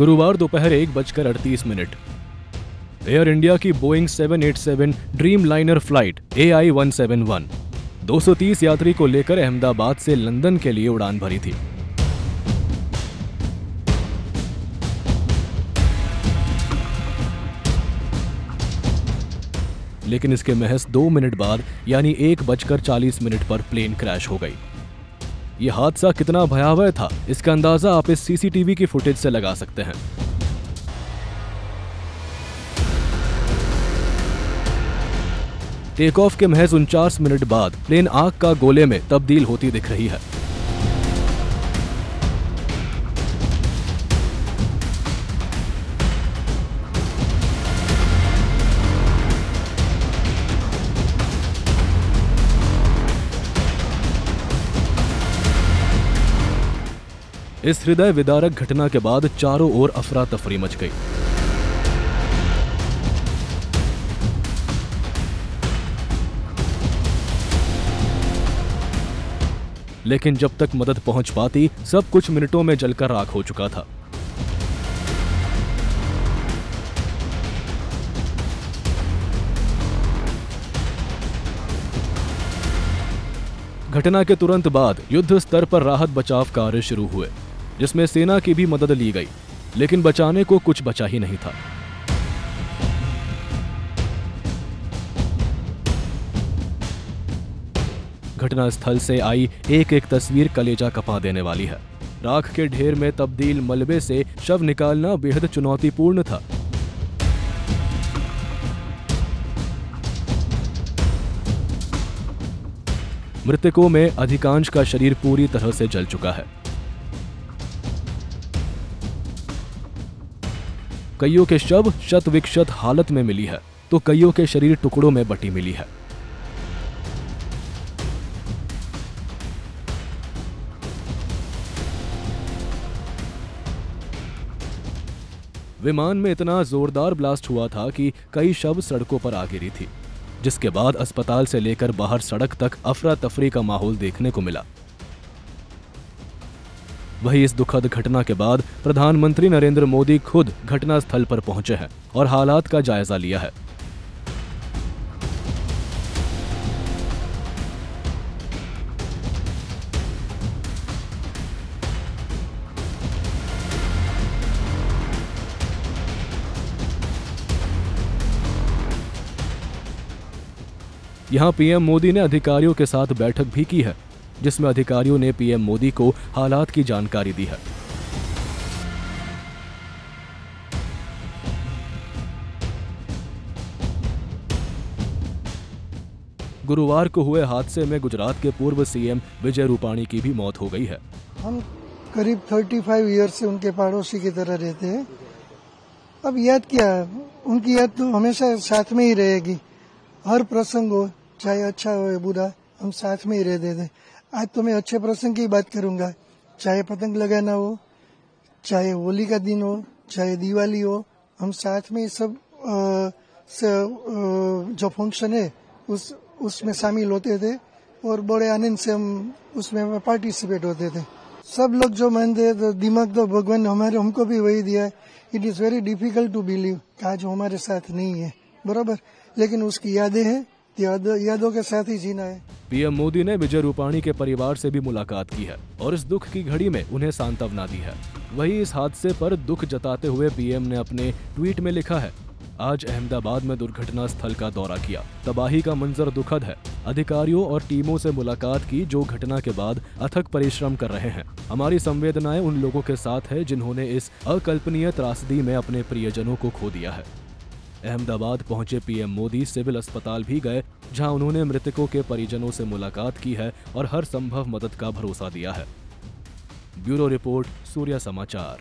गुरुवार दोपहर 1:38। Air India की Boeing 787 dream liner flight AI-171 230 यात्री को लेकर अहमदाबाद से लंदन के लिए उड़ान भरी थी। लेकिन इसके महज 2 मिनट बाद यानी 1:40 पर प्लेन क्रैश हो गई। यह हादसा कितना भयावह था, इसका अंदाजा आप इस सीसीटीवी की फुटेज से लगा सकते हैं। टेक ऑफ के महज 49 मिनट बाद प्लेन आग का गोले में तब्दील होती दिख रही है। इस हृदय विदारक घटना के बाद चारों ओर अफरा तफरी मच गई। लेकिन जब तक मदद पहुंच पाती, सब कुछ मिनटों में जलकर राख हो चुका था। घटना के तुरंत बाद युद्ध स्तर पर राहत बचाव कार्य शुरू हुए, जिसमें सेना की भी मदद ली गई, लेकिन बचाने को कुछ बचा ही नहीं था। घटनास्थल से आई एक एक तस्वीर कलेजा कपा देने वाली है। राख के ढेर में तब्दील मलबे से शव निकालना बेहद चुनौतीपूर्ण था। मृतकों में अधिकांश का शरीर पूरी तरह से जल चुका है। कईयों के शव शत विक्षत हालत में मिली है, तो कईयों के शरीर टुकड़ों में बटी मिली है। विमान में इतना जोरदार ब्लास्ट हुआ था कि कई शव सड़कों पर आ गिरी थी, जिसके बाद अस्पताल से लेकर बाहर सड़क तक अफरा तफरी का माहौल देखने को मिला। वहीं इस दुखद घटना के बाद प्रधानमंत्री नरेंद्र मोदी खुद घटनास्थल पर पहुंचे हैं और हालात का जायजा लिया है। यहां पीएम मोदी ने अधिकारियों के साथ बैठक भी की है, जिसमें अधिकारियों ने पीएम मोदी को हालात की जानकारी दी है। गुरुवार को हुए हादसे में गुजरात के पूर्व सीएम विजय रूपाणी की भी मौत हो गई है। हम करीब 35 ईयर से उनके पड़ोसी की तरह रहते हैं। अब याद क्या, उनकी याद तो हमेशा साथ में ही रहेगी। हर प्रसंग हो, चाहे अच्छा हो या बुरा, हम साथ में ही रहते थे। आज तो मैं अच्छे प्रसंग की बात करूंगा, चाहे पतंग लगाना हो, चाहे होली का दिन हो, चाहे दिवाली हो, हम साथ में सब जो फंक्शन है उसमें शामिल होते थे और बड़े आनंद से हम उसमें पार्टिसिपेट होते थे। सब लोग जो मानते हैं, तो दिमाग तो भगवान ने हमको भी वही दिया है। It is very difficult to believe आज हमारे साथ नहीं है, बराबर, लेकिन उसकी यादें हैं, यादों के साथ ही जीना है। पीएम मोदी ने विजय रूपाणी के परिवार से भी मुलाकात की है और इस दुख की घड़ी में उन्हें सांत्वना दी है। वहीं इस हादसे पर दुख जताते हुए पीएम ने अपने ट्वीट में लिखा है, आज अहमदाबाद में दुर्घटना स्थल का दौरा किया। तबाही का मंजर दुखद है। अधिकारियों और टीमों से मुलाकात की जो घटना के बाद अथक परिश्रम कर रहे हैं। हमारी संवेदनाएं उन लोगों के साथ है जिन्होंने इस अकल्पनीय त्रासदी में अपने प्रियजनों को खो दिया है। अहमदाबाद पहुंचे पीएम मोदी सिविल अस्पताल भी गए, जहां उन्होंने मृतकों के परिजनों से मुलाकात की है और हर संभव मदद का भरोसा दिया है। ब्यूरो रिपोर्ट, सूर्या समाचार।